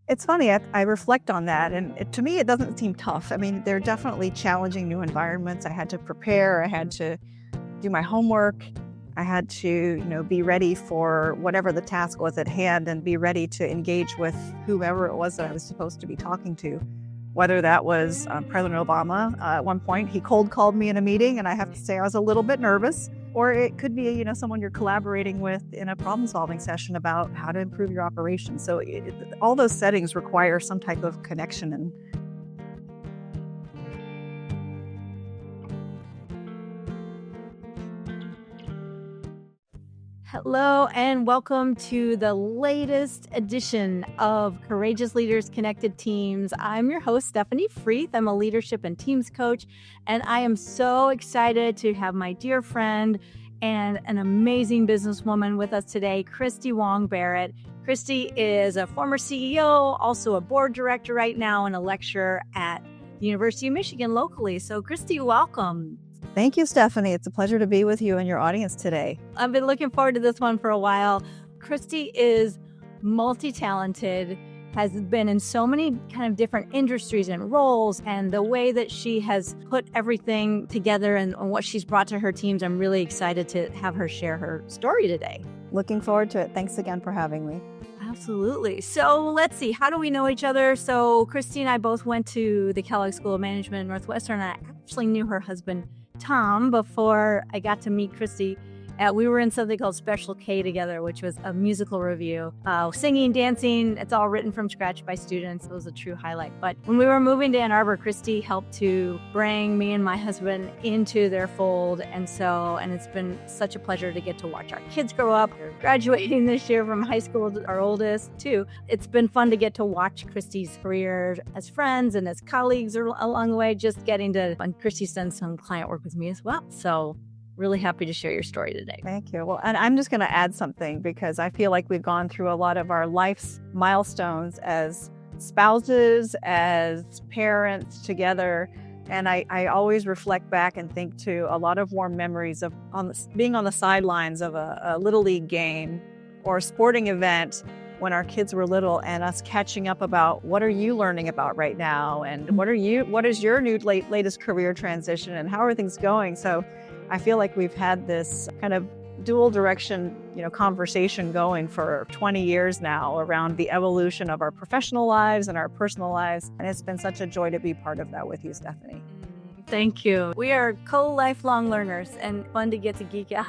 It's funny, I reflect on that, and to me, it doesn't seem tough. I mean, they're definitely challenging new environments. I had to prepare, I had to do my homework, I had to, be ready for whatever the task was at hand and be ready to engage with whoever it was that I was supposed to be talking to. Whether that was President Obama, at one point, he cold called me in a meeting, and I have to say I was a little bit nervous. Or it could be, someone you're collaborating with in a problem-solving session about how to improve your operation. So all those settings require some type of connection. And Hello and welcome to the latest edition of Courageous Leaders Connected Teams. I'm your host, Stephanie Freeth. I'm a leadership and teams coach, and I am so excited to have my dear friend and an amazing businesswoman with us today, Christie Wong Barrett. Christie is a former CEO, also a board director right now, and a lecturer at the University of Michigan locally. So Christie, welcome. Thank you, Stephanie. It's a pleasure to be with you and your audience today. I've been looking forward to this one for a while. Christie is multi-talented, has been in so many kind of different industries and roles, and the way that she has put everything together and what she's brought to her teams, I'm really excited to have her share her story today. Looking forward to it. Thanks again for having me. Absolutely. So let's see, how do we know each other? So Christie and I both went to the Kellogg School of Management at Northwestern, and I actually knew her husband, Tom, before I got to meet Christie. We were in something called Special K together, which was a musical review. Singing, dancing, it's all written from scratch by students. It was a true highlight. But when we were moving to Ann Arbor, Christie helped to bring me and my husband into their fold. And it's been such a pleasure to get to watch our kids grow up. They're graduating this year from high school, our oldest, too. It's been fun to get to watch Christie's career as friends and as colleagues along the way, just getting to, and Christie's done some client work with me as well. So really happy to share your story today. Thank you. Well, and I'm just going to add something because I feel like we've gone through a lot of our life's milestones as spouses, as parents together. And I always reflect back and think to a lot of warm memories of being on the sidelines of a Little League game or a sporting event when our kids were little, and us catching up about what are you learning about right now, and what is your new latest career transition, and how are things going? So I feel like we've had this kind of dual direction, conversation going for 20 years now around the evolution of our professional lives and our personal lives. And it's been such a joy to be part of that with you, Stephanie. Thank you. We are co-lifelong learners and fun to get to geek out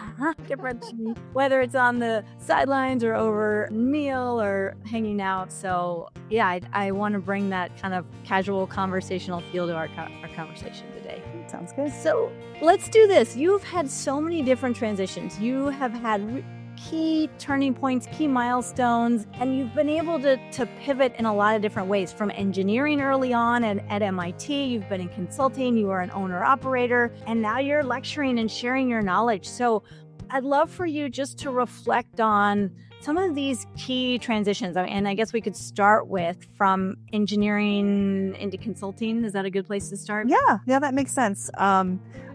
differently, whether it's on the sidelines or over a meal or hanging out. So yeah, I want to bring that kind of casual conversational feel to our conversation today. Sounds good. So let's do this. You've had so many different transitions. You have had key turning points, key milestones, and you've been able to pivot in a lot of different ways. From engineering early on at MIT, you've been in consulting, you are an owner-operator, and now you're lecturing and sharing your knowledge. So I'd love for you just to reflect on some of these key transitions. And I guess we could start with from engineering into consulting. Is that a good place to start? Yeah, that makes sense.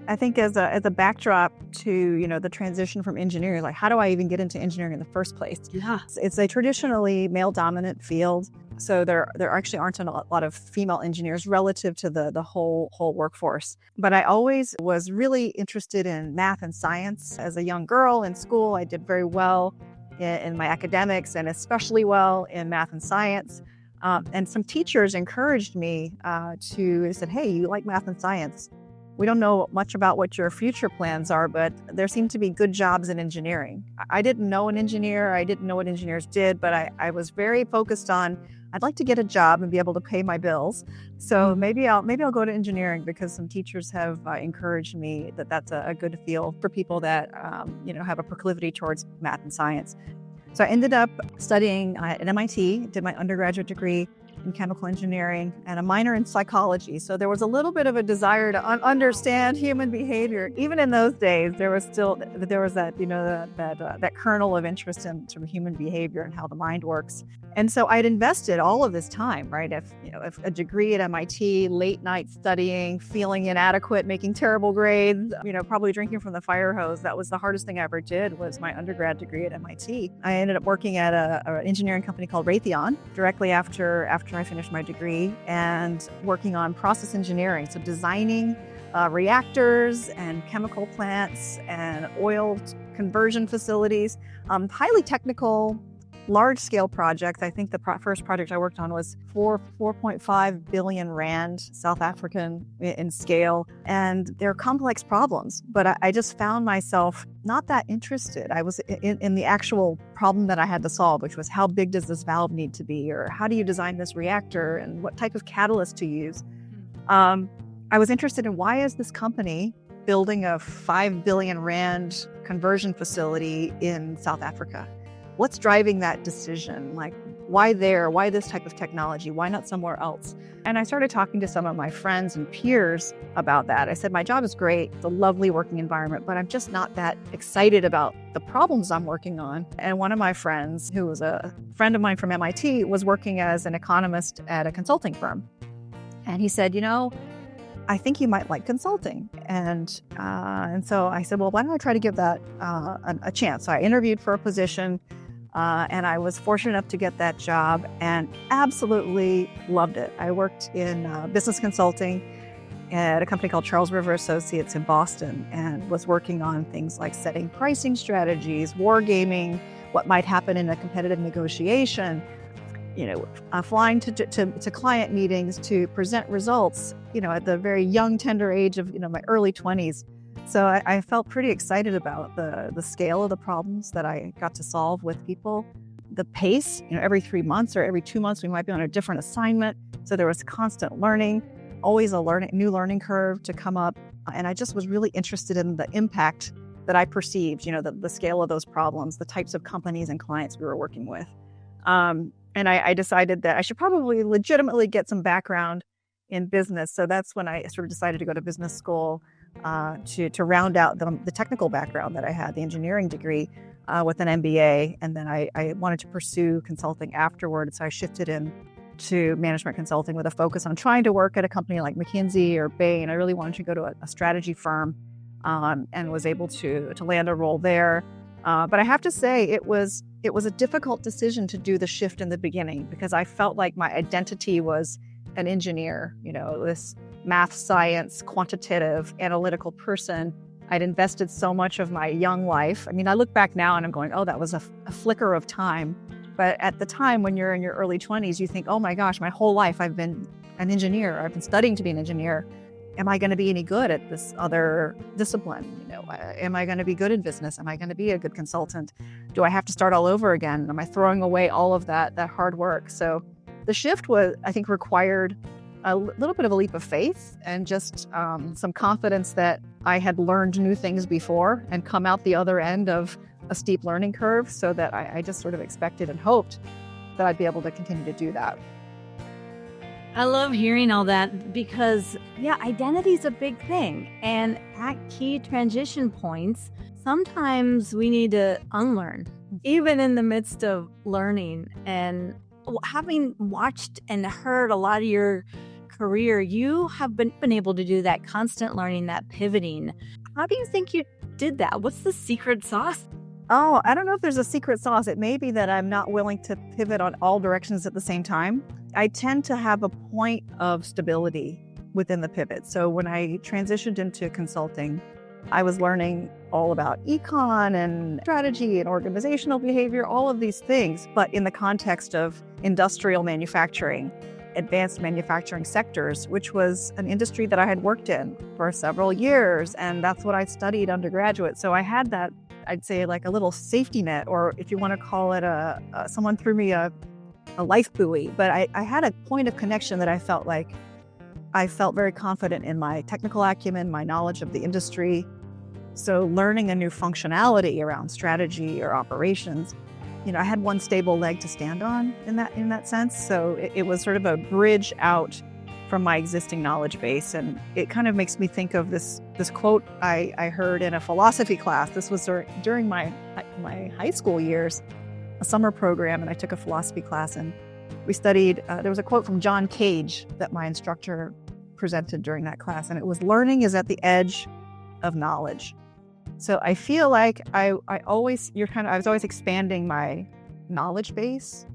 I think as a backdrop to, the transition from engineering, like how do I even get into engineering in the first place? Yeah. It's a traditionally male-dominant field. So there actually aren't a lot of female engineers relative to the whole workforce. But I always was really interested in math and science. As a young girl in school, I did very well in my academics and especially well in math and science. And some teachers encouraged me they said, hey, you like math and science. We don't know much about what your future plans are, but there seem to be good jobs in engineering. I didn't know an engineer. I didn't know what engineers did, but I was very focused on, I'd like to get a job and be able to pay my bills. So maybe I'll go to engineering, because some teachers have encouraged me that that's a good field for people that, have a proclivity towards math and science. So I ended up studying at MIT, did my undergraduate degree in chemical engineering and a minor in psychology. So there was a little bit of a desire to understand human behavior. Even in those days, there was that, that kernel of interest in sort of human behavior and how the mind works. And so I'd invested all of this time, right? If a degree at MIT, late night studying, feeling inadequate, making terrible grades, probably drinking from the fire hose. That was the hardest thing I ever did, was my undergrad degree at MIT. I ended up working at an engineering company called Raytheon directly after I finished my degree, and working on process engineering. So designing reactors and chemical plants and oil conversion facilities, highly technical, large-scale projects. I think the first project I worked on was 4.5 billion rand, South African in scale, and they're complex problems. But I just found myself not that interested. I was in the actual problem that I had to solve, which was how big does this valve need to be, or how do you design this reactor, and what type of catalyst to use. I was interested in, why is this company building a 5 billion rand conversion facility in South Africa? What's driving that decision? Like, why there? Why this type of technology? Why not somewhere else? And I started talking to some of my friends and peers about that. I said, my job is great. It's a lovely working environment, but I'm just not that excited about the problems I'm working on. And one of my friends, who was a friend of mine from MIT, was working as an economist at a consulting firm. And he said, I think you might like consulting. And so I said, well, why don't I try to give that a chance? So I interviewed for a position, and I was fortunate enough to get that job and absolutely loved it. I worked in business consulting at a company called Charles River Associates in Boston, and was working on things like setting pricing strategies, wargaming, what might happen in a competitive negotiation, flying to client meetings to present results, at the very young, tender age of, my early 20s. So I felt pretty excited about the scale of the problems that I got to solve with people. The pace, every 3 months or every 2 months, we might be on a different assignment. So there was constant learning, always a new learning curve to come up. And I just was really interested in the impact that I perceived, the scale of those problems, the types of companies and clients we were working with. And I decided that I should probably legitimately get some background in business. So that's when I sort of decided to go to business school to round out the technical background that I had, the engineering degree with an MBA. And then I wanted to pursue consulting afterward. So I shifted into management consulting with a focus on trying to work at a company like McKinsey or Bain. I really wanted to go to a strategy firm, and was able to land a role there. But I have to say, it was a difficult decision to do the shift in the beginning, because I felt like my identity was an engineer, this math, science, quantitative, analytical person. I'd invested so much of my young life. I mean, I look back now and I'm going, oh, that was a flicker of time. But at the time, when you're in your early 20s, you think, oh my gosh, my whole life I've been an engineer. I've been studying to be an engineer. Am I going to be any good at this other discipline? Am I going to be good in business? Am I going to be a good consultant? Do I have to start all over again? Am I throwing away all of that hard work? So the shift required a little bit of a leap of faith, and just some confidence that I had learned new things before and come out the other end of a steep learning curve, so that I just sort of expected and hoped that I'd be able to continue to do that. I love hearing all that, because, identity is a big thing. And at key transition points, sometimes we need to unlearn, even in the midst of learning. And having watched and heard a lot of your career, you have been able to do that constant learning, that pivoting. How do you think you did that? What's the secret sauce? Oh, I don't know if there's a secret sauce. It may be that I'm not willing to pivot on all directions at the same time. I tend to have a point of stability within the pivot. So when I transitioned into consulting, I was learning all about econ and strategy and organizational behavior, all of these things, but in the context of industrial manufacturing, advanced manufacturing sectors, which was an industry that I had worked in for several years. And that's what I studied undergraduate. So I had that, I'd say, like a little safety net, or if you want to call it someone threw me a life buoy. But I had a point of connection that I felt very confident in my technical acumen, my knowledge of the industry. So learning a new functionality around strategy or operations, I had one stable leg to stand on in that sense. So it was sort of a bridge out from my existing knowledge base. And it kind of makes me think of this quote I heard in a philosophy class. This was during my high school years. a summer program and I took a philosophy class, and we studied, there was a quote from John Cage that my instructor presented during that class, and it was, learning is at the edge of knowledge. So I feel like I was always expanding my knowledge base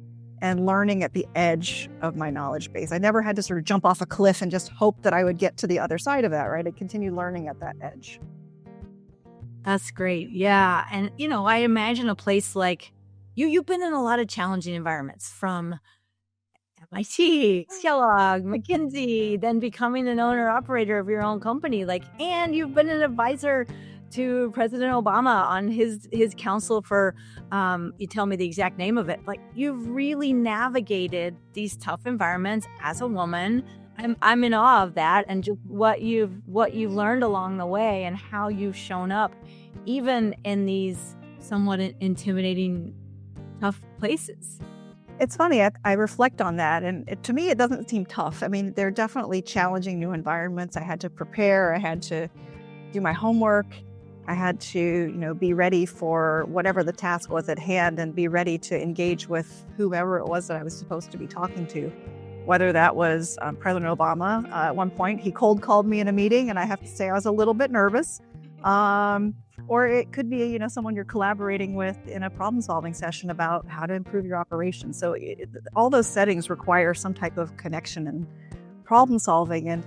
and learning at the edge of my knowledge base. I never had to sort of jump off a cliff and just hope that I would get to the other side of that, right? I continued learning at that edge. That's great. Yeah. And, I imagine a place like you've been in a lot of challenging environments, from MIT, Kellogg, McKinsey, then becoming an owner operator of your own company. And you've been an advisor to President Obama on his council for, you tell me the exact name of it. You've really navigated these tough environments as a woman. I'm in awe of that, and just what you've learned along the way and how you've shown up, even in these somewhat intimidating, tough places. It's funny, I reflect on that, and to me, it doesn't seem tough. I mean, they're definitely challenging new environments. I had to prepare. I had to do my homework. I had to, be ready for whatever the task was at hand and be ready to engage with whoever it was that I was supposed to be talking to. Whether that was President Obama. At one point, he cold called me in a meeting, and I have to say I was a little bit nervous. Or it could be, someone you're collaborating with in a problem-solving session about how to improve your operation. So all those settings require some type of connection and problem-solving. And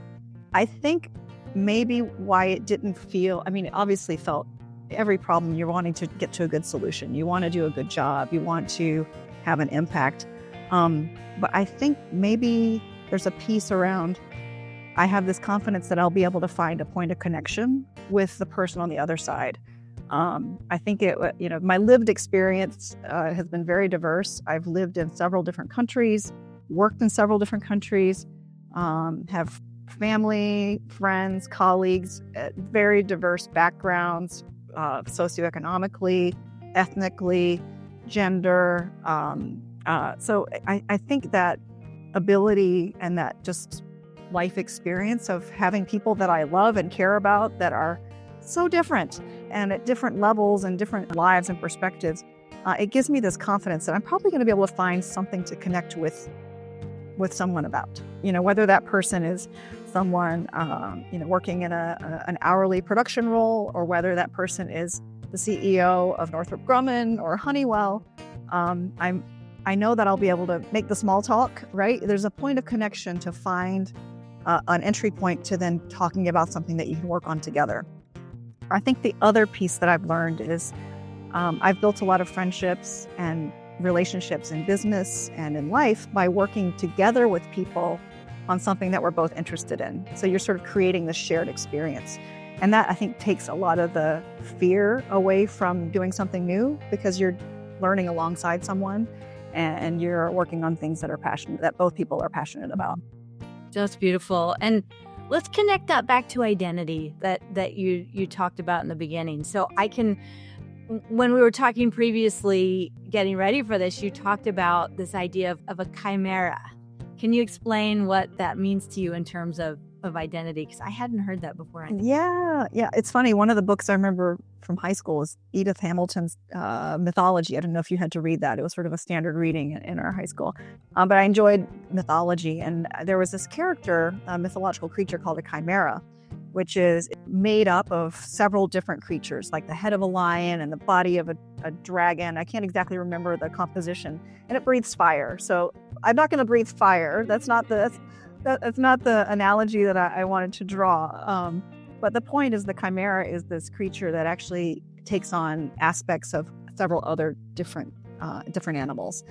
I think maybe why it didn't feel, it obviously felt every problem you're wanting to get to a good solution. You want to do a good job. You want to have an impact. But I think maybe there's a piece around, I have this confidence that I'll be able to find a point of connection with the person on the other side. I think my lived experience has been very diverse. I've lived in several different countries, worked in several different countries, have family, friends, colleagues, very diverse backgrounds, socioeconomically, ethnically, gender. So I think that ability and that just life experience of having people that I love and care about that are so different and at different levels and different lives and perspectives, it gives me this confidence that I'm probably going to be able to find something to connect with someone about. Whether that person is someone working in an hourly production role, or whether that person is the CEO of Northrop Grumman or Honeywell. I know that I'll be able to make the small talk, right? There's a point of connection to find an entry point to then talking about something that you can work on together. I think the other piece that I've learned is I've built a lot of friendships and relationships in business and in life by working together with people on something that we're both interested in. So you're sort of creating this shared experience. And that, I think, takes a lot of the fear away from doing something new, because you're learning alongside someone and you're working on things that both people are passionate about. That's beautiful. And let's connect that back to identity that you talked about in the beginning. So when we were talking previously, getting ready for this, you talked about this idea of a chimera. Can you explain what that means to you in terms of identity? Because I hadn't heard that before. Yeah. It's funny. One of the books I remember from high school was Edith Hamilton's Mythology. I don't know if you had to read that. It was sort of a standard reading in our high school. But I enjoyed mythology. And there was this character, a mythological creature called a chimera, which is made up of several different creatures, like the head of a lion and the body of a dragon. I can't exactly remember the composition. And it breathes fire. So I'm not going to breathe fire. That's not the analogy that I wanted to draw. But the point is, the chimera is this creature that actually takes on aspects of several other different animals.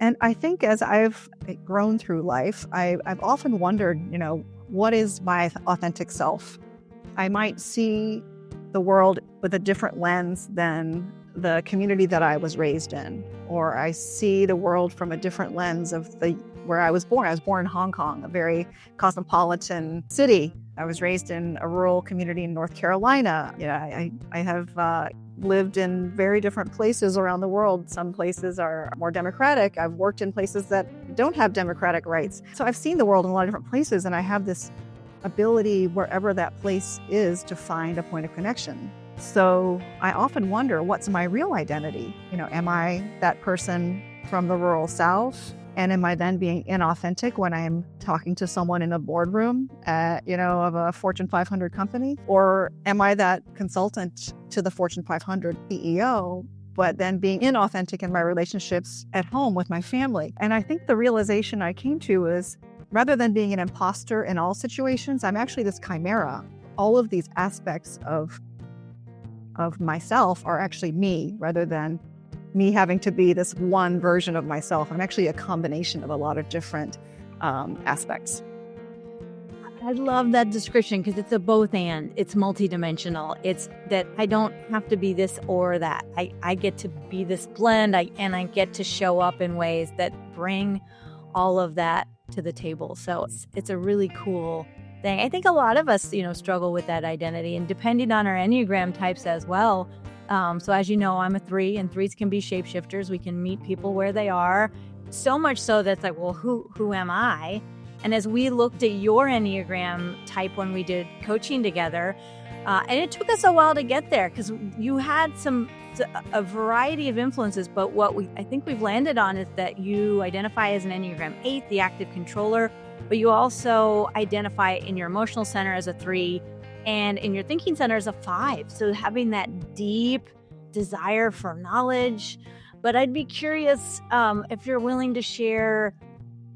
And I think as I've grown through life, I've often wondered, what is my authentic self? I might see the world with a different lens than the community that I was raised in, or I see the world from a different lens of where I was born. I was born in Hong Kong, a very cosmopolitan city. I was raised in a rural community in North Carolina. I have lived in very different places around the world. Some places are more democratic. I've worked in places that don't have democratic rights. So I've seen the world in a lot of different places, and I have this ability, wherever that place is, to find a point of connection. So I often wonder, what's my real identity? Am I that person from the rural South? And am I then being inauthentic when I'm talking to someone in a boardroom, of a Fortune 500 company? Or am I that consultant to the Fortune 500 CEO, but then being inauthentic in my relationships at home with my family? And I think the realization I came to is, rather than being an imposter in all situations, I'm actually this chimera. All of these aspects of myself are actually me, rather than me having to be this one version of myself. I'm actually a combination of a lot of different aspects. I love that description because it's a both and. It's multidimensional. It's that I don't have to be this or that. I get to be this blend, and I get to show up in ways that bring all of that to the table. So it's a really cool thing. I think a lot of us, struggle with that identity, and depending on our Enneagram types as well. So as you know, I'm a 3, and 3s can be shapeshifters. We can meet people where they are. So much so that's like, well, who am I? And as we looked at your Enneagram type when we did coaching together, and it took us a while to get there because you had a variety of influences, but what I think we've landed on is that you identify as an Enneagram 8, the active controller, but you also identify in your emotional center as a 3 and in your thinking center as a 5. So having that deep desire for knowledge. But I'd be curious if you're willing to share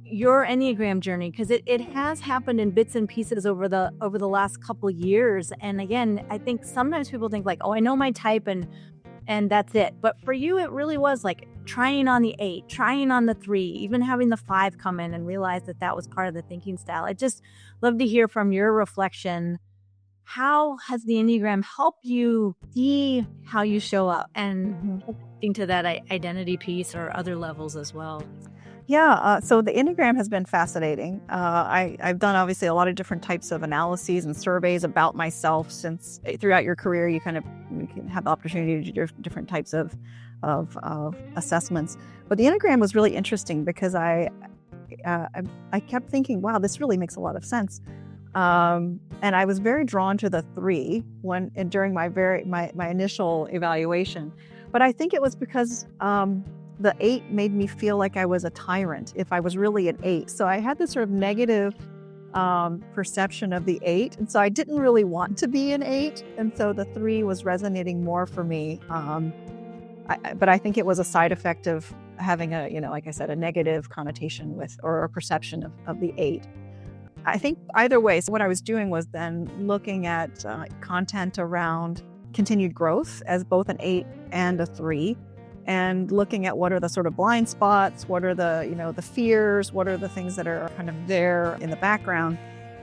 your Enneagram journey, because it has happened in bits and pieces over the last couple years. And again, I think sometimes people think like, oh, I know my type and that's it. But for you, it really was like trying on the 8, trying on the 3, even having the 5 come in and realize that was part of the thinking style. I'd just love to hear from your reflection. How has the Enneagram helped you see how you show up and into that identity piece or other levels as well? Yeah, so the Enneagram has been fascinating. I've done obviously a lot of different types of analyses and surveys about myself since throughout your career. You can have the opportunity to do different types of assessments. But the Enneagram was really interesting because I kept thinking, wow, this really makes a lot of sense. And I was very drawn to the 3 during my initial evaluation. But I think it was because the 8 made me feel like I was a tyrant if I was really an 8. So I had this sort of negative perception of the 8. And so I didn't really want to be an 8. And so the 3 was resonating more for me. But I think it was a side effect of having like I said, a negative connotation with or a perception of the 8. I think either way, so what I was doing was then looking at content around continued growth as both an 8 and a 3, and looking at what are the sort of blind spots, what are the fears, what are the things that are kind of there in the background.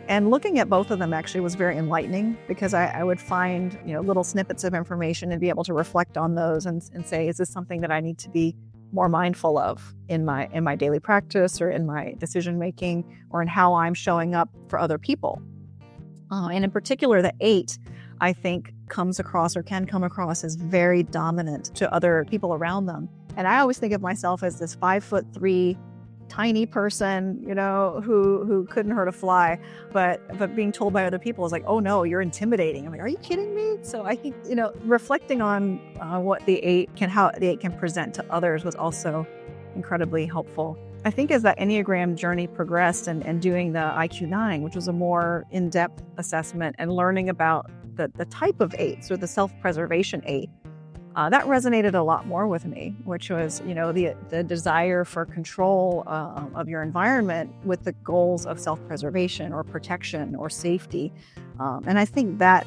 And looking at both of them actually was very enlightening because I would find little snippets of information and be able to reflect on those and say, is this something that I need to be more mindful of in my daily practice or in my decision making or in how I'm showing up for other people. And in particular, the 8, I think, comes across or can come across as very dominant to other people around them. And I always think of myself as this 5'3" tiny person, who couldn't hurt a fly, but being told by other people is like, oh no, you're intimidating. I'm like, are you kidding me? So I think, reflecting on what how the 8 can present to others was also incredibly helpful. I think as that Enneagram journey progressed and doing the IQ9, which was a more in-depth assessment and learning about the type of 8s or the self-preservation 8, that resonated a lot more with me, which was, the desire for control of your environment with the goals of self-preservation or protection or safety. And I think that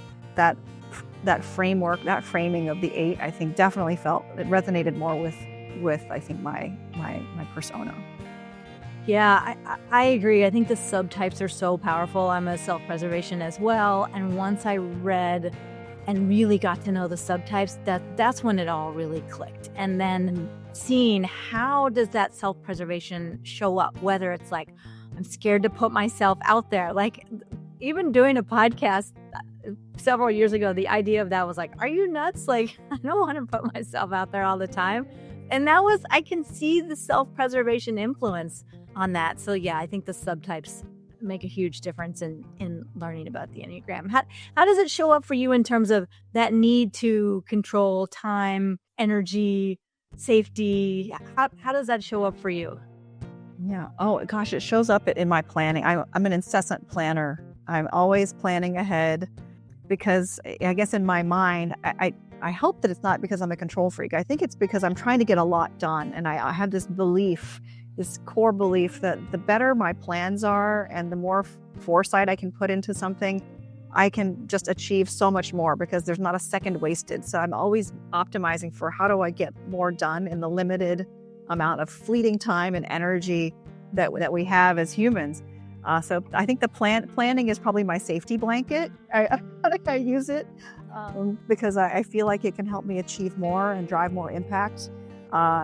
framework, that framing of the 8, I think definitely it resonated more with I think my persona. Yeah, I agree. I think the subtypes are so powerful. I'm a self-preservation as well. And once I read and really got to know the subtypes, that's when it all really clicked. And then seeing how does that self-preservation show up, whether it's like, I'm scared to put myself out there. Like even doing a podcast several years ago, the idea of that was like, are you nuts? Like, I don't want to put myself out there all the time. And I can see the self-preservation influence on that. So yeah, I think the subtypes make a huge difference in learning about the Enneagram. How does it show up for you in terms of that need to control time, energy, safety? How does that show up for you? Yeah. Oh gosh, it shows up in my planning. I'm an incessant planner. I'm always planning ahead because I guess in my mind, I hope that it's not because I'm a control freak. I think it's because I'm trying to get a lot done. And I have this belief, this core belief that the better my plans are and the more foresight I can put into something, I can just achieve so much more because there's not a second wasted. So I'm always optimizing for how do I get more done in the limited amount of fleeting time and energy that we have as humans. So I think the planning is probably my safety blanket. I use it because I feel like it can help me achieve more and drive more impact,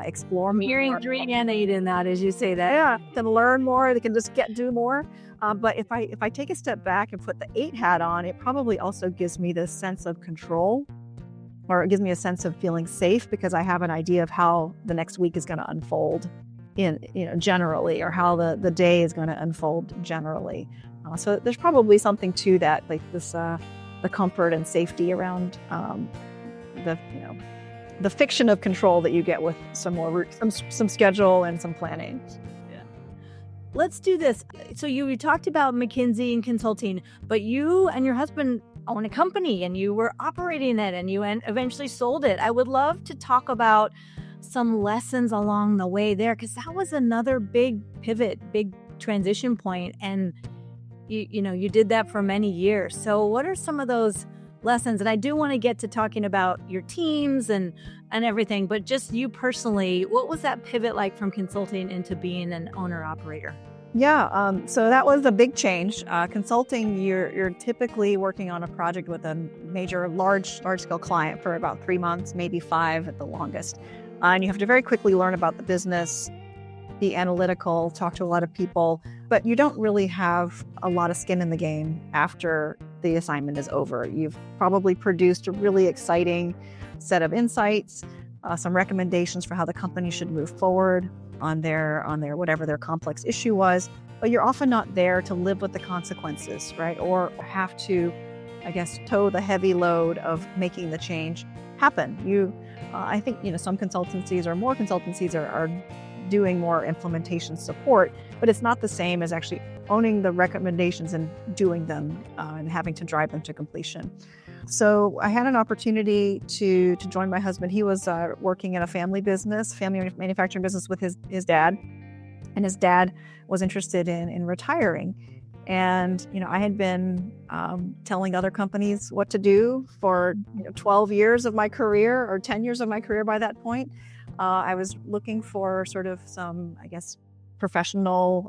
explore more. Hearing 3 and 8 in that as you say that. Yeah, can learn more. They can just do more. But if I take a step back and put the 8 hat on, it probably also gives me this sense of control, or it gives me a sense of feeling safe because I have an idea of how the next week is going to unfold generally, or how the day is going to unfold generally. So there's probably something to that, like this, the comfort and safety around the fiction of control that you get with some schedule and some planning. Yeah. Let's do this. So you talked about McKinsey and consulting, but you and your husband own a company and you were operating it and you eventually sold it. I would love to talk about some lessons along the way there, because that was another big pivot, big transition point, and you did that for many years. So what are some of those lessons? And I do want to get to talking about your teams and everything, but just you personally, what was that pivot like from consulting into being an owner operator? Yeah, so that was a big change. Consulting, you're typically working on a project with a major large scale client for about 3 months, maybe 5 at the longest. And you have to very quickly learn about the business, be analytical, talk to a lot of people, but you don't really have a lot of skin in the game after the assignment is over. You've probably produced a really exciting set of insights, some recommendations for how the company should move forward on their whatever their complex issue was, but you're often not there to live with the consequences, right? Or have to, I guess, toe the heavy load of making the change happen. I think, some consultancies or more consultancies are doing more implementation support, but it's not the same as actually owning the recommendations and doing them and having to drive them to completion. So I had an opportunity to join my husband. He was working in a family manufacturing business with his dad, and his dad was interested in retiring. And, I had been telling other companies what to do for 12 years of my career, or 10 years of my career by that point. I was looking for sort of some, I guess, professional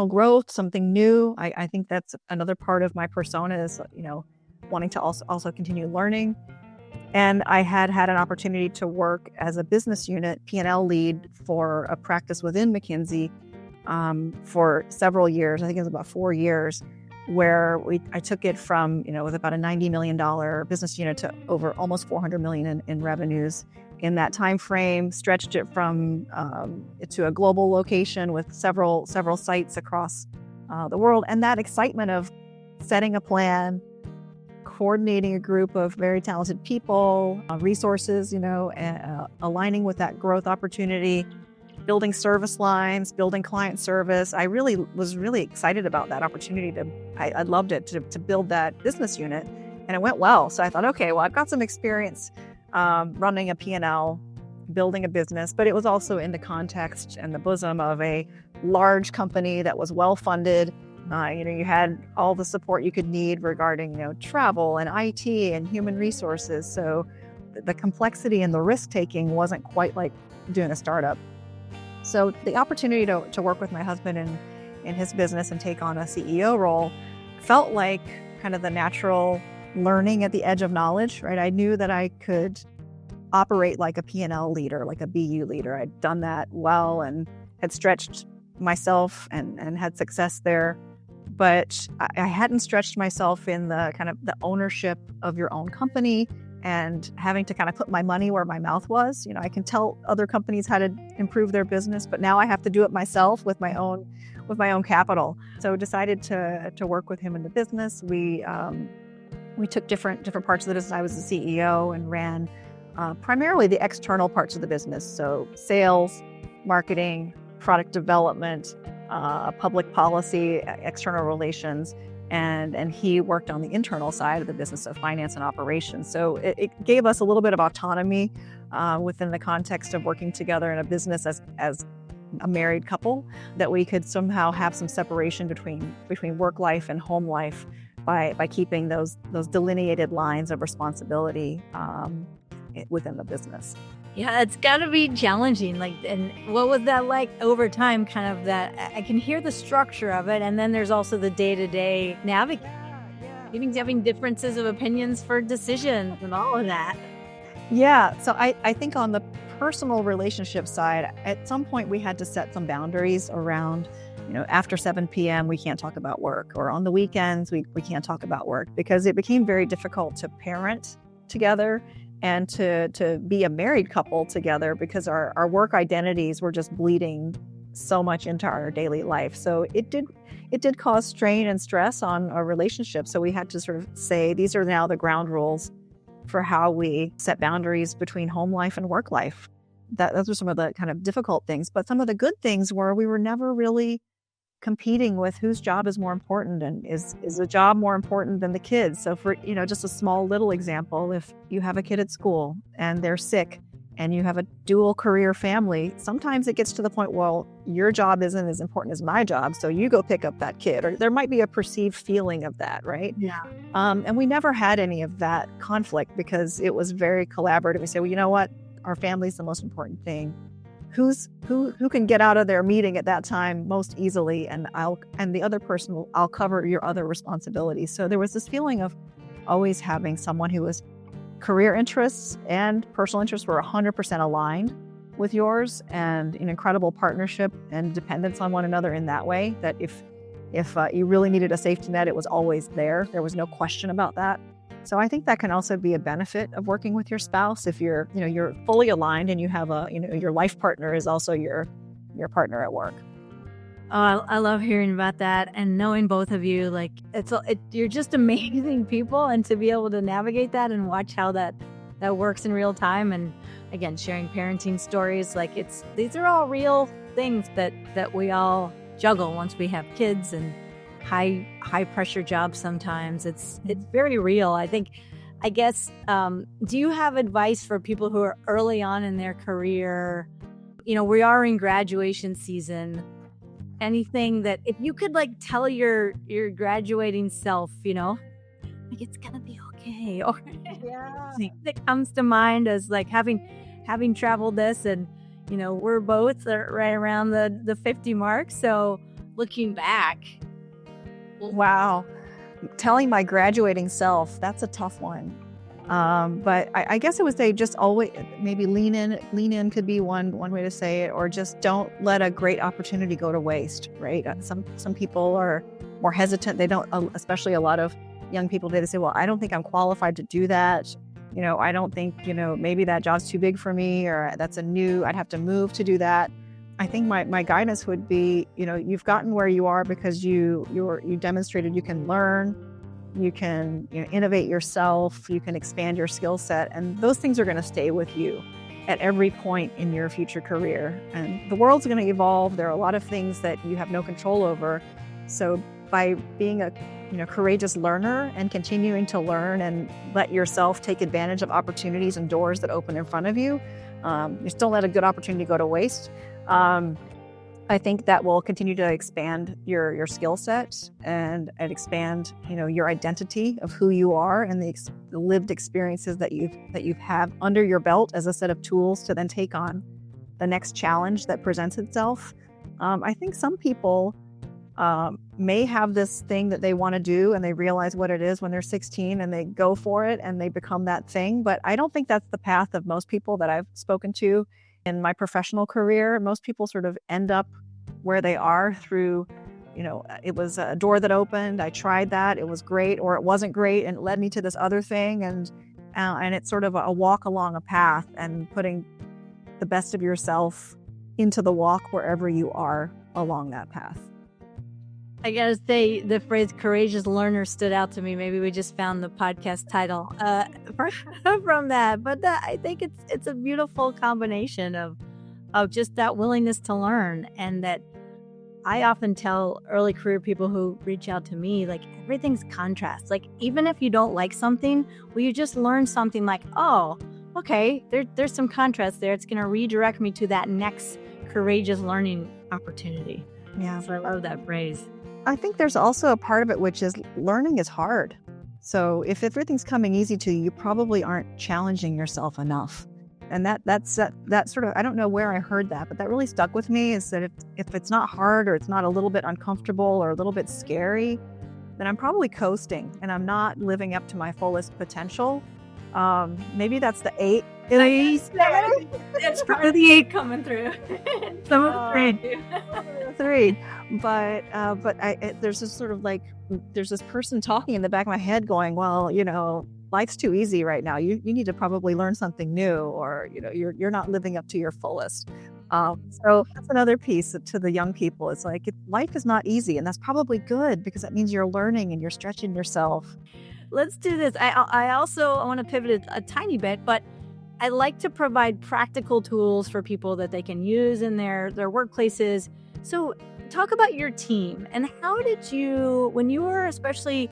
growth, something new. I think that's another part of my persona is, wanting to also continue learning. And I had an opportunity to work as a business unit P&L lead for a practice within McKinsey for several years. I think it was about 4 years, where I took it from, it was about a $90 million business unit to over almost $400 million in revenues in that time frame, stretched it from to a global location with several sites across the world. And that excitement of setting a plan, coordinating a group of very talented people, resources, aligning with that growth opportunity, building service lines, building client service. I was really excited about that opportunity. I loved it to build that business unit, and it went well. So I thought, okay, well, I've got some experience running a P&L, building a business, but it was also in the context and the bosom of a large company that was well-funded. You had all the support you could need regarding, travel and IT and human resources. So the complexity and the risk-taking wasn't quite like doing a startup. So the opportunity to work with my husband in his business and take on a CEO role felt like kind of the natural learning at the edge of knowledge, right? I knew that I could operate like a P&L leader, like a BU leader. I'd done that well and had stretched myself and had success there. But I hadn't stretched myself in the kind of the ownership of your own company and having to kind of put my money where my mouth was. I can tell other companies how to improve their business, but now I have to do it myself with my own with my own capital. So decided to work with him in the business. We took different parts of the business. I was the CEO and ran primarily the external parts of the business. So sales, marketing, product development, public policy, external relations, and he worked on the internal side of the business of finance and operations. So it gave us a little bit of autonomy within the context of working together in a business as a married couple, that we could somehow have some separation between work life and home life by keeping those delineated lines of responsibility within the business. Yeah, it's got to be challenging. And what was that like over time? Kind of that I can hear the structure of it, and then there's also the day-to-day navigating, having differences of opinions for decisions and all of that. Yeah, so I think on the personal relationship side, at some point we had to set some boundaries around, after 7 p.m. we can't talk about work, or on the weekends we can't talk about work, because it became very difficult to parent together and to be a married couple together, because our work identities were just bleeding so much into our daily life. So it did cause strain and stress on our relationship. So we had to sort of say, these are now the ground rules for how we set boundaries between home life and work life. Those were some of the kind of difficult things. But some of the good things were we were never really competing with whose job is more important, and is a job more important than the kids. So for, just a small little example, if you have a kid at school and they're sick and you have a dual career family, sometimes it gets to the point, well, your job isn't as important as my job, so you go pick up that kid. Or there might be a perceived feeling of that, right? Yeah. And we never had any of that conflict, because it was very collaborative. We say, well, you know what? Our family's the most important thing. Who can get out of their meeting at that time most easily, and the other person I'll cover your other responsibilities. So there was this feeling of always having someone who was career interests and personal interests were 100% aligned with yours, and an incredible partnership and dependence on one another in that way, that if you really needed a safety net, it was always there. There was no question about that. So I think that can also be a benefit of working with your spouse, if you're fully aligned and you have your life partner is also your partner at work. Oh, I love hearing about that, and knowing both of you. You're just amazing people, and to be able to navigate that and watch how that works in real time, and again, sharing parenting stories. These are all real things that we all juggle once we have kids, and high pressure jobs. Sometimes it's very real. I guess, do you have advice for people who are early on in their career? We are in graduation season. Anything that, if you could tell your graduating self, it's gonna be okay, or that comes to mind as having traveled this, and we're both right around the 50 mark. So looking back. Wow. Telling my graduating self, that's a tough one. But I guess I would say just always maybe lean in could be one way to say it, or just don't let a great opportunity go to waste, right? Some people are more hesitant. They don't, especially a lot of young people today, they say, well, I don't think I'm qualified to do that. I don't think, maybe that job's too big for me, or I'd have to move to do that. I think my guidance would be, you've gotten where you are because you demonstrated you can learn, you can innovate yourself, you can expand your skill set, and those things are going to stay with you at every point in your future career. And the world's going to evolve. There are a lot of things that you have no control over. So by being a courageous learner and continuing to learn and let yourself take advantage of opportunities and doors that open in front of you, you still let a good opportunity go to waste. I think that will continue to expand your skill set and expand, your identity of who you are, and the lived experiences that you've have under your belt as a set of tools to then take on the next challenge that presents itself. I think some people may have this thing that they want to do, and they realize what it is when they're 16, and they go for it and they become that thing. But I don't think that's the path of most people that I've spoken to in my professional career. Most people sort of end up where they are through, it was a door that opened, I tried that, it was great, or it wasn't great, and it led me to this other thing. And it's sort of a walk along a path, and putting the best of yourself into the walk wherever you are along that path. I gotta say, the phrase "courageous learner" stood out to me. Maybe we just found the podcast title from that. But I think it's a beautiful combination of just that willingness to learn, and that I often tell early career people who reach out to me, like, everything's contrast. Like, even if you don't like something, will you just learn something like, oh, okay, there's some contrast there. It's going to redirect me to that next courageous learning opportunity. Yeah. So I love that phrase. I think there's also a part of it, which is learning is hard. So if everything's coming easy to you, you probably aren't challenging yourself enough. And that's sort of, I don't know where I heard that, but that really stuck with me, is that if it's not hard, or it's not a little bit uncomfortable or a little bit scary, then I'm probably coasting and I'm not living up to my fullest potential. Maybe that's the 8. That's part of the 8 coming through. Some of the 3. But there's this sort of like, there's this person talking in the back of my head going, well, life's too easy right now. You need to probably learn something new, or, you're not living up to your fullest. So that's another piece to the young people. It's like, life is not easy, and that's probably good, because that means you're learning and you're stretching yourself. Let's do this. I also want to pivot a tiny bit, but I like to provide practical tools for people that they can use in their workplaces. So talk about your team, and how did you, when you were, especially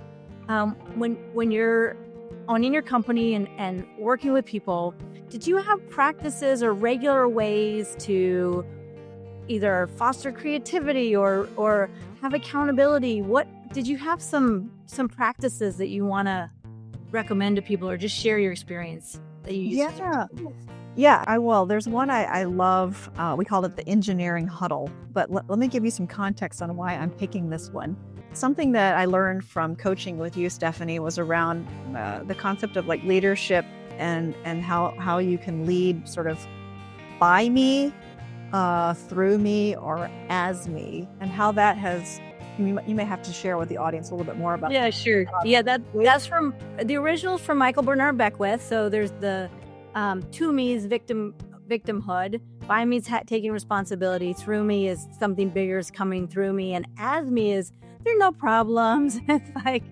when you're owning your company and working with people, did you have practices or regular ways to either foster creativity or have accountability? What did you have some practices that you want to recommend to people, or just share your experience that you used? Yeah, I will. There's one I love. We call it the engineering huddle. But let me give you some context on why I'm picking this one. Something that I learned from coaching with you, Stephanie, was around the concept of like leadership and how you can lead sort of by me, through me, or as me, and how that has. You may have to share with the audience a little bit more about. Yeah, sure. Yeah, that's from the originals from Michael Bernard Beckwith. So there's the to me is victimhood, by me is taking responsibility, through me is something bigger is coming through me, and as me is there are no problems. It's like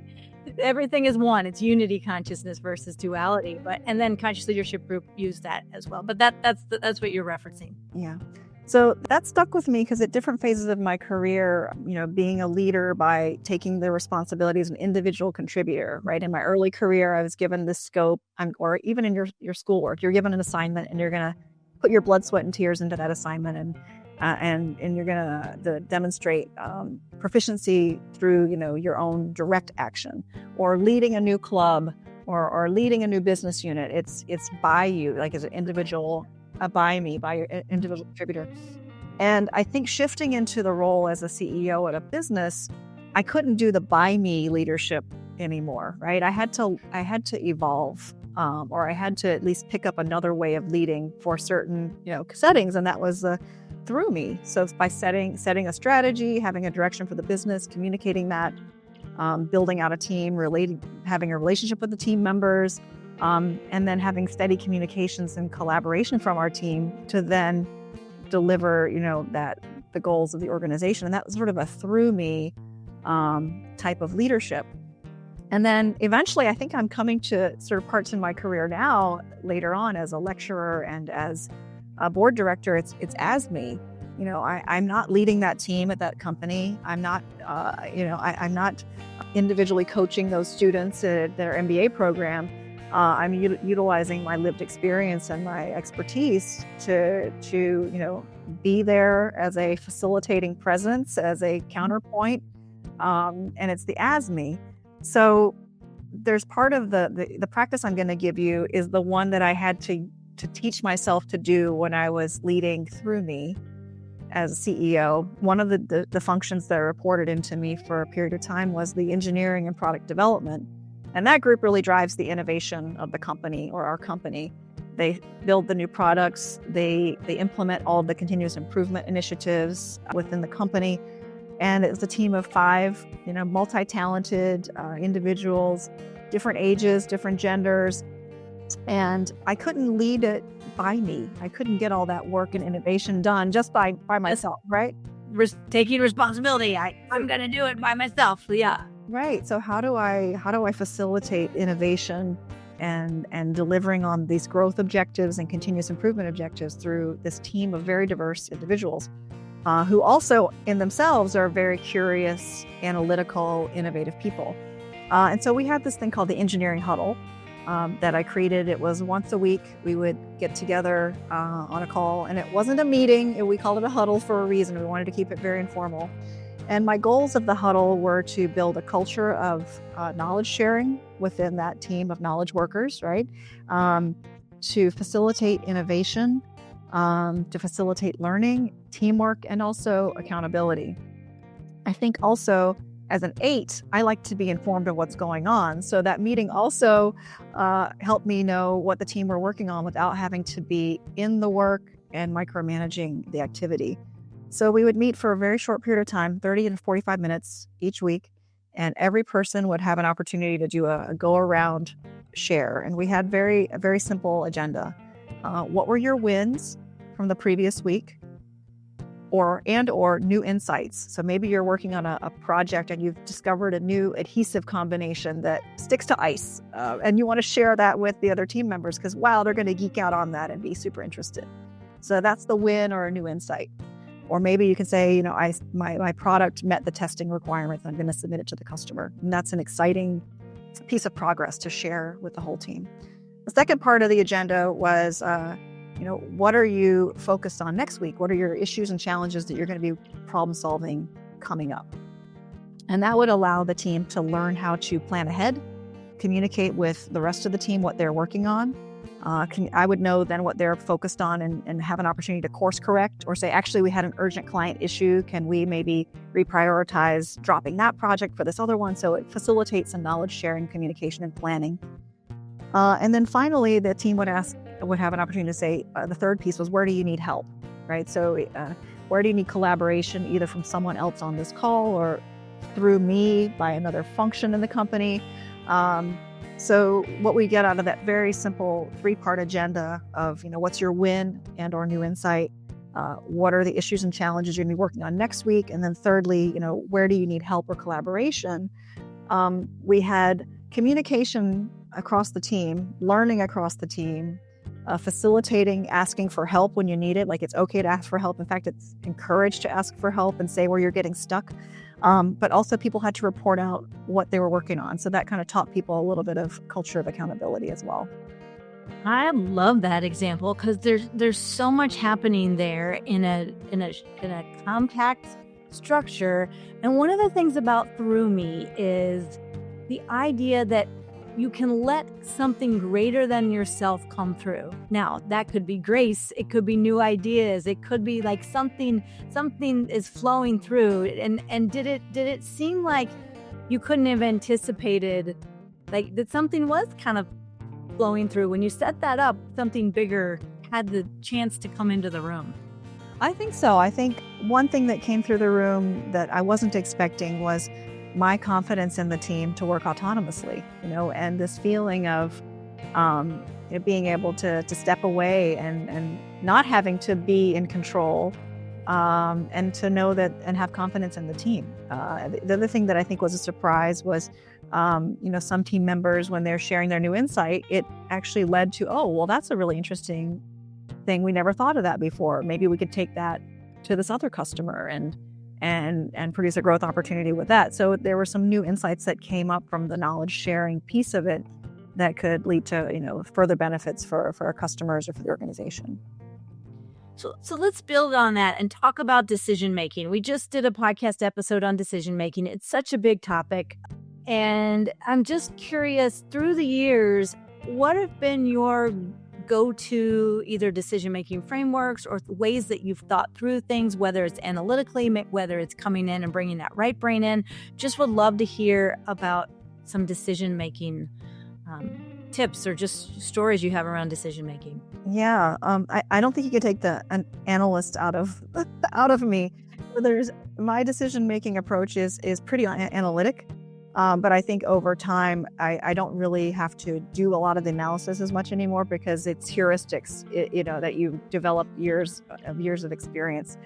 everything is one. It's unity consciousness versus duality. And then Conscious Leadership Group used that as well. But that's what you're referencing. Yeah. So that stuck with me, because at different phases of my career, being a leader by taking the responsibility as an individual contributor, right? In my early career, I was given the scope, or even in your schoolwork, you're given an assignment, and you're going to put your blood, sweat, and tears into that assignment, and you're going to demonstrate proficiency through, your own direct action, or leading a new club, or leading a new business unit. It's by you, like as an individual. By your individual contributor. And I think shifting into the role as a CEO at a business, I couldn't do the by me leadership anymore, right? I had to evolve, or I had to at least pick up another way of leading for certain, settings, and that was through me. So by setting a strategy, having a direction for the business, communicating that, building out a team, having a relationship with the team members, and then having steady communications and collaboration from our team to then deliver, the goals of the organization. And that was sort of a through me type of leadership. And then eventually, I think I'm coming to sort of parts in my career now, later on, as a lecturer and as a board director, it's as me. I'm not leading that team at that company. I'm not, I'm not individually coaching those students at their MBA program. I'm utilizing my lived experience and my expertise to be there as a facilitating presence, as a counterpoint, and it's the as me. So there's part of the practice I'm going to give you is the one that I had to teach myself to do when I was leading through me as a CEO. One of the functions that reported into me for a period of time was the engineering and product development. And that group really drives the innovation of the company, or our company. They build the new products. They implement all of the continuous improvement initiatives within the company. And it's a team of 5, multi-talented individuals, different ages, different genders. And I couldn't lead it by me. I couldn't get all that work and innovation done just by myself, right? taking responsibility. I'm going to do it by myself. Yeah. Right. So how do I facilitate innovation and delivering on these growth objectives and continuous improvement objectives through this team of very diverse individuals who also in themselves are very curious, analytical, innovative people. And so we had this thing called the engineering huddle that I created. It was once a week. We would get together on a call, and it wasn't a meeting. We called it a huddle for a reason. We wanted to keep it very informal. And my goals of the huddle were to build a culture of knowledge sharing within that team of knowledge workers, right? To facilitate innovation, to facilitate learning, teamwork, and also accountability. I think also as an 8, I like to be informed of what's going on. So that meeting also helped me know what the team were working on without having to be in the work and micromanaging the activity. So we would meet for a very short period of time, 30 and 45 minutes each week, and every person would have an opportunity to do a go-around share. And we had a very simple agenda. What were your wins from the previous week? Or new insights. So maybe you're working on a project and you've discovered a new adhesive combination that sticks to ice, and you want to share that with the other team members because, wow, they're going to geek out on that and be super interested. So that's the win or a new insight. Or maybe you can say, my product met the testing requirements. I'm going to submit it to the customer. And that's an exciting piece of progress to share with the whole team. The second part of the agenda was, what are you focused on next week? What are your issues and challenges that you're going to be problem solving coming up? And that would allow the team to learn how to plan ahead, communicate with the rest of the team what they're working on. I would know then what they're focused on and have an opportunity to course correct or say, actually, we had an urgent client issue. Can we maybe reprioritize dropping that project for this other one? So it facilitates some knowledge sharing, communication, and planning. And then finally, the team would have an opportunity to say, the third piece was, where do you need help, right? So where do you need collaboration, either from someone else on this call or through me by another function in the company? So what we get out of that very simple 3-part agenda of, what's your win and or new insight? What are the issues and challenges you're going to be working on next week? And then thirdly, where do you need help or collaboration? We had communication across the team, learning across the team, facilitating asking for help when you need it. Like, it's okay to ask for help. In fact, it's encouraged to ask for help and say where you're getting stuck. But also people had to report out what they were working on. So that kind of taught people a little bit of culture of accountability as well. I love that example because there's so much happening there in a compact structure. And one of the things about Through Me is the idea that you can let something greater than yourself come through. Now, that could be grace. It could be new ideas. It could be like something is flowing through. And did it seem like you couldn't have anticipated, like, that something was kind of flowing through when you set that up? Something bigger had the chance to come into the room. I think so. I think one thing that came through the room that I wasn't expecting was my confidence in the team to work autonomously, and this feeling of being able to step away and not having to be in control, and to know that and have confidence in the team. The other thing that I think was a surprise was, some team members, when they're sharing their new insight, it actually led to, oh, well, that's a really interesting thing. We never thought of that before. Maybe we could take that to this other customer and produce a growth opportunity with that. So there were some new insights that came up from the knowledge sharing piece of it that could lead to, further benefits for our customers or for the organization. So let's build on that and talk about decision making. We just did a podcast episode on decision making. It's such a big topic. And I'm just curious, through the years, what have been your go-to either decision-making frameworks or ways that you've thought through things, whether it's analytically, whether it's coming in and bringing that right brain in? Just would love to hear about some decision-making tips or just stories you have around decision-making. Yeah, I don't think you could take an analyst out of me. My decision-making approach is pretty analytic. But I think over time, I don't really have to do a lot of the analysis as much anymore because it's heuristics, that you develop years of experience.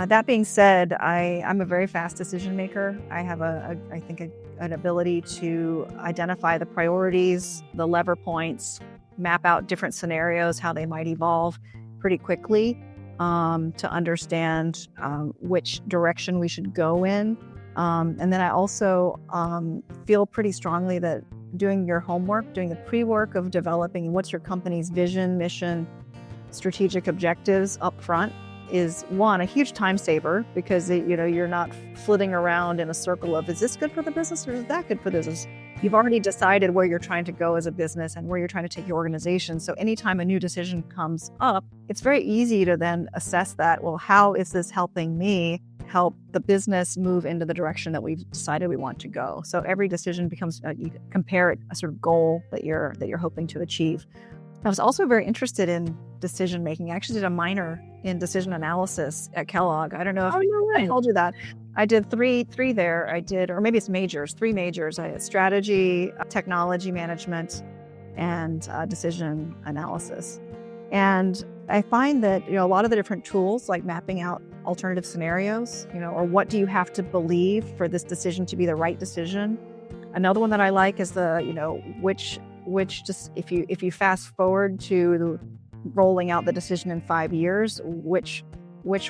That being said, I'm a very fast decision maker. I have I think an ability to identify the priorities, the lever points, map out different scenarios, how they might evolve pretty quickly, to understand which direction we should go in. And then I also feel pretty strongly that doing your homework, doing the pre-work of developing what's your company's vision, mission, strategic objectives up front is one, a huge time saver, because you're not flitting around in a circle of, is this good for the business or is that good for the business? You've already decided where you're trying to go as a business and where you're trying to take your organization. So anytime a new decision comes up, it's very easy to then assess that, well, how is this helping me help the business move into the direction that we've decided we want to go? So every decision becomes, you compare it a sort of goal that you're hoping to achieve. I was also very interested in decision making. I actually did a minor in decision analysis at Kellogg. I don't know if I told you that. I did three there. I did, or maybe it's majors, 3 majors. I had strategy, technology management, and decision analysis. And I find that, a lot of the different tools, like mapping out alternative scenarios, or what do you have to believe for this decision to be the right decision. Another one that I like is the, which just, if you fast forward to rolling out the decision in 5 years, which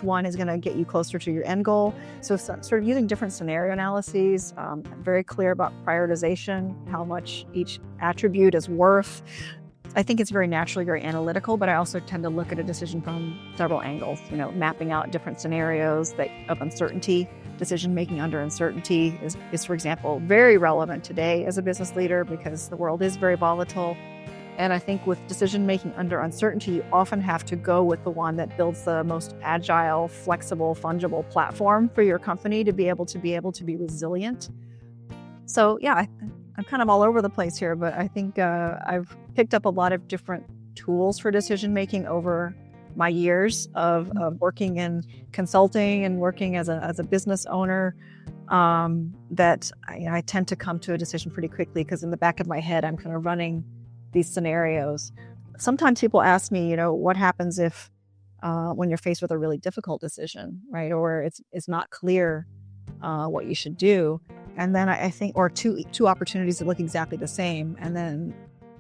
one is going to get you closer to your end goal. So sort of using different scenario analyses, very clear about prioritization, how much each attribute is worth. I think it's very naturally very analytical, but I also tend to look at a decision from several angles, mapping out different scenarios of uncertainty. Decision-making under uncertainty is, for example, very relevant today as a business leader because the world is very volatile. And I think with decision-making under uncertainty, you often have to go with the one that builds the most agile, flexible, fungible platform for your company to be able to be resilient. So yeah, I'm kind of all over the place here, but I think I've picked up a lot of different tools for decision-making over my years of working in consulting and working as a business owner, that I tend to come to a decision pretty quickly because in the back of my head, I'm kind of running these scenarios. Sometimes people ask me, what happens if when you're faced with a really difficult decision, right? Or it's not clear what you should do. And then I think, or two opportunities that look exactly the same. And then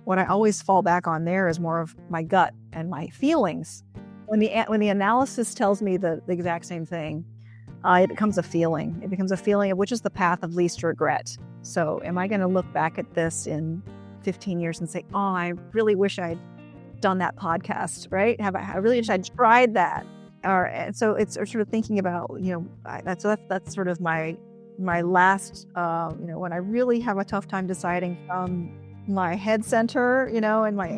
what I always fall back on there is more of my gut and my feelings. When the analysis tells me the exact same thing, it becomes a feeling. It becomes a feeling of which is the path of least regret. So am I going to look back at this in 15 years and say, oh, I really wish I'd done that podcast, right? I really wish I'd tried that. And so it's sort of thinking about, that's sort of my last, when I really have a tough time deciding from my head center, and my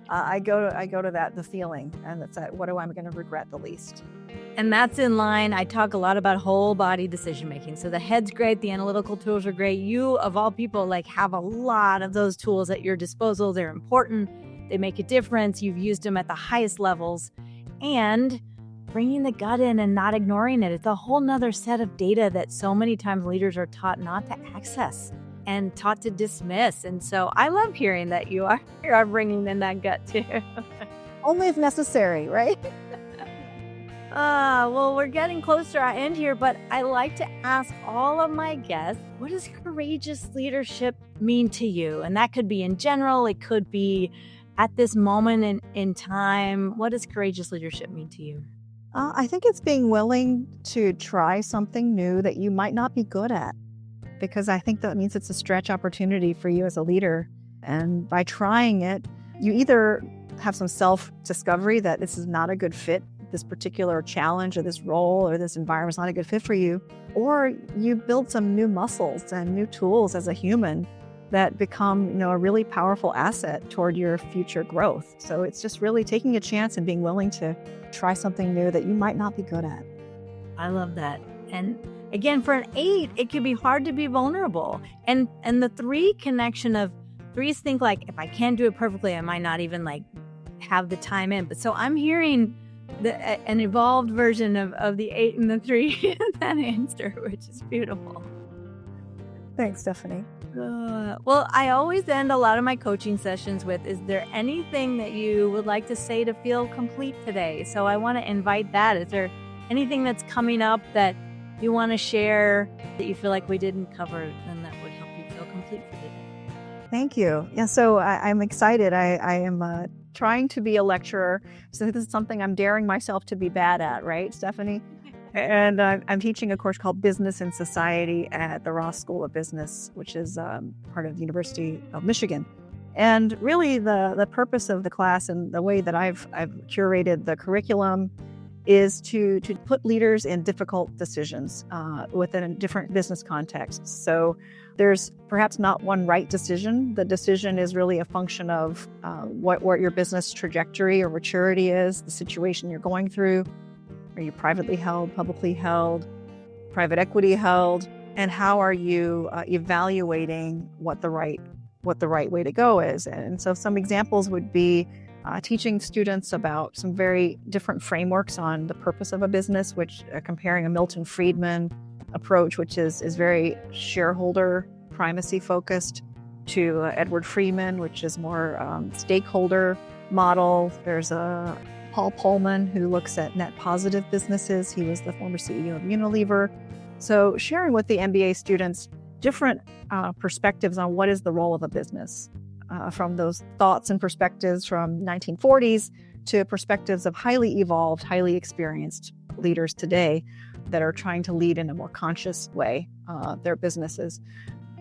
I go to the feeling, and that's what am I going to regret the least. And that's in line. I talk a lot about whole body decision making. So the head's great, the analytical tools are great. You, of all people, have a lot of those tools at your disposal. They're important. They make a difference. You've used them at the highest levels. And bringing the gut in and not ignoring it. It's a whole nother set of data that so many times leaders are taught not to access and taught to dismiss. And so I love hearing that you are bringing in that gut too. Only if necessary, right? Well, we're getting close to our end here, but I like to ask all of my guests, what does courageous leadership mean to you? And that could be in general, it could be at this moment in time. What does courageous leadership mean to you? I think it's being willing to try something new that you might not be good at, because I think that means it's a stretch opportunity for you as a leader. And by trying it, you either have some self-discovery that this is not a good fit, this particular challenge or this role or this environment is not a good fit for you, or you build some new muscles and new tools as a human that become, a really powerful asset toward your future growth. So it's just really taking a chance and being willing to try something new that you might not be good at. I love that. And again, for an 8, it can be hard to be vulnerable. And the 3 connection of 3s think if I can't do it perfectly, I might not even have the time in. But so I'm hearing an evolved version of the 8 and the 3 in that answer, which is beautiful. Thanks, Stephanie. Well, I always end a lot of my coaching sessions with, is there anything that you would like to say to feel complete today? So I want to invite that. Is there anything that's coming up that you want to share that you feel like we didn't cover and that would help you feel complete for the day? Thank you. Yeah, so I'm excited. I am trying to be a lecturer. So this is something I'm daring myself to be bad at, right, Stephanie? And I'm teaching a course called Business and Society at the Ross School of Business, which is part of the University of Michigan. And really the purpose of the class and the way that I've curated the curriculum is to put leaders in difficult decisions within a different business context. So there's perhaps not one right decision. The decision is really a function of what your business trajectory or maturity is, the situation you're going through. Are you privately held, publicly held, private equity held? And how are you evaluating what the right way to go is? And so some examples would be teaching students about some very different frameworks on the purpose of a business, which comparing a Milton Friedman approach, which is very shareholder primacy focused, to Edward Freeman, which is more stakeholder model. There's a Paul Pullman, who looks at net positive businesses. He was the former CEO of Unilever. So sharing with the MBA students different perspectives on what is the role of a business, from those thoughts and perspectives from 1940s to perspectives of highly evolved, highly experienced leaders today that are trying to lead in a more conscious way their businesses.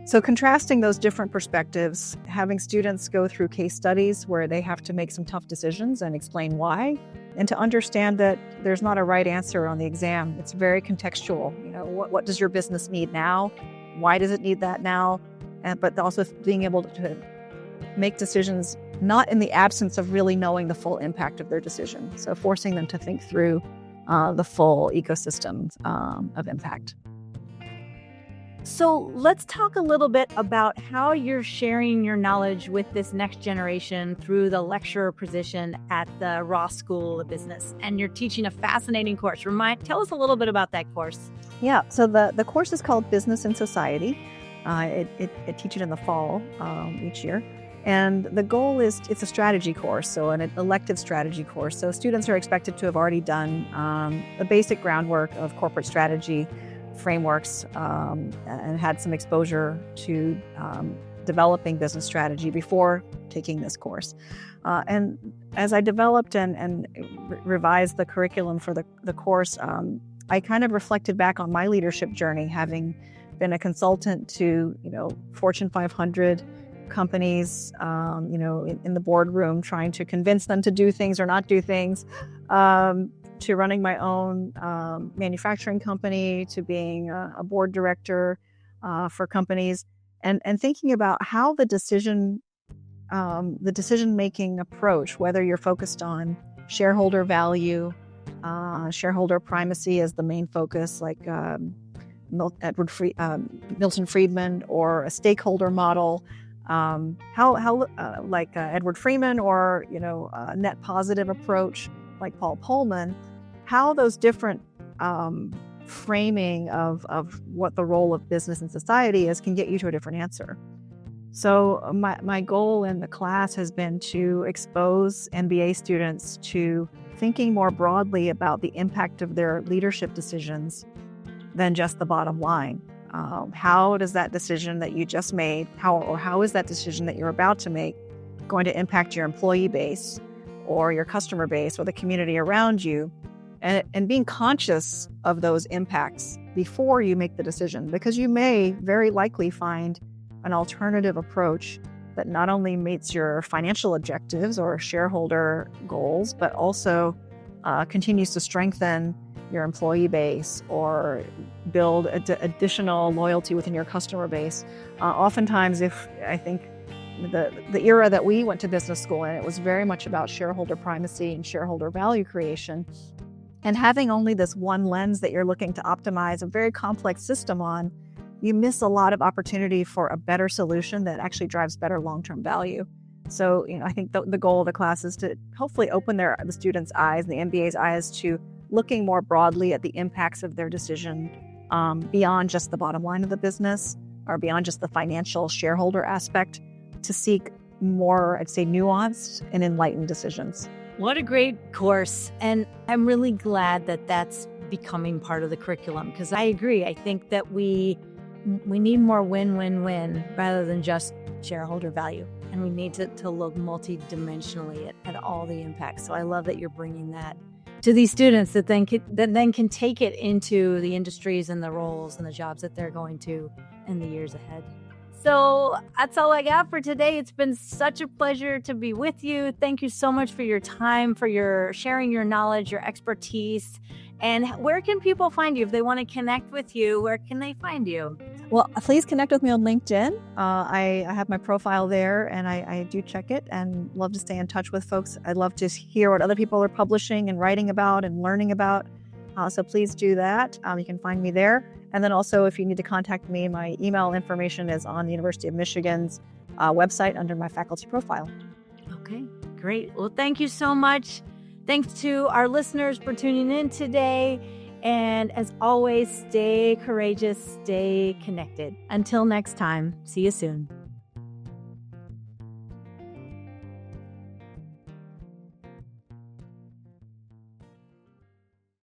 So contrasting those different perspectives, having students go through case studies where they have to make some tough decisions and explain why, and to understand that there's not a right answer on the exam. It's very contextual. You know, what does your business need now? Why does it need that now? But also being able to make decisions not in the absence of really knowing the full impact of their decision. So forcing them to think through the full ecosystem of impact. So let's talk a little bit about how you're sharing your knowledge with this next generation through the lecturer position at the Ross School of Business. And you're teaching a fascinating course. Tell us a little bit about that course. Yeah, so the course is called Business and Society. It teaches in the fall each year. And the goal is, it's a strategy course, so an elective strategy course. So students are expected to have already done the basic groundwork of corporate strategy frameworks and had some exposure to developing business strategy before taking this course. And as I developed and revised the curriculum for the course, I kind of reflected back on my leadership journey, having been a consultant to, Fortune 500 companies, in the boardroom, trying to convince them to do things or not do things, to running my own manufacturing company, to being a board director for companies, and thinking about how the decision-making approach, whether you're focused on shareholder value, shareholder primacy as the main focus, like Milton Friedman, or a stakeholder model, like Edward Freeman, or a net positive approach like Paul Pullman, how those different framing of what the role of business and society is can get you to a different answer. So my goal in the class has been to expose MBA students to thinking more broadly about the impact of their leadership decisions than just the bottom line. How does that decision that you just made, how is that decision that you're about to make going to impact your employee base or your customer base or the community around you, and being conscious of those impacts before you make the decision, because you may very likely find an alternative approach that not only meets your financial objectives or shareholder goals, but also continues to strengthen your employee base or build additional loyalty within your customer base. Oftentimes, I think the era that we went to business school in, it was very much about shareholder primacy and shareholder value creation. And having only this one lens that you're looking to optimize a very complex system on, you miss a lot of opportunity for a better solution that actually drives better long-term value. So, I think the goal of the class is to hopefully open the students' eyes, the MBA's eyes, to looking more broadly at the impacts of their decision beyond just the bottom line of the business, or beyond just the financial shareholder aspect to seek more, I'd say, nuanced and enlightened decisions. What a great course. And I'm really glad that that's becoming part of the curriculum, because I agree. I think that we need more win-win-win rather than just shareholder value. And we need to look multidimensionally at all the impacts. So I love that you're bringing that to these students that then can take it into the industries and the roles and the jobs that they're going to in the years ahead. So that's all I got for today. It's been such a pleasure to be with you. Thank you so much for your time, for your sharing your knowledge, your expertise. And where can people find you? If they want to connect with you, where can they find you? Well, please connect with me on LinkedIn. I have my profile there, and I do check it and love to stay in touch with folks. I'd love to hear what other people are publishing and writing about and learning about. So please do that. You can find me there. And then also, if you need to contact me, my email information is on the University of Michigan's website under my faculty profile. Okay, great. Well, thank you so much. Thanks to our listeners for tuning in today. And as always, stay courageous, stay connected. Until next time, see you soon.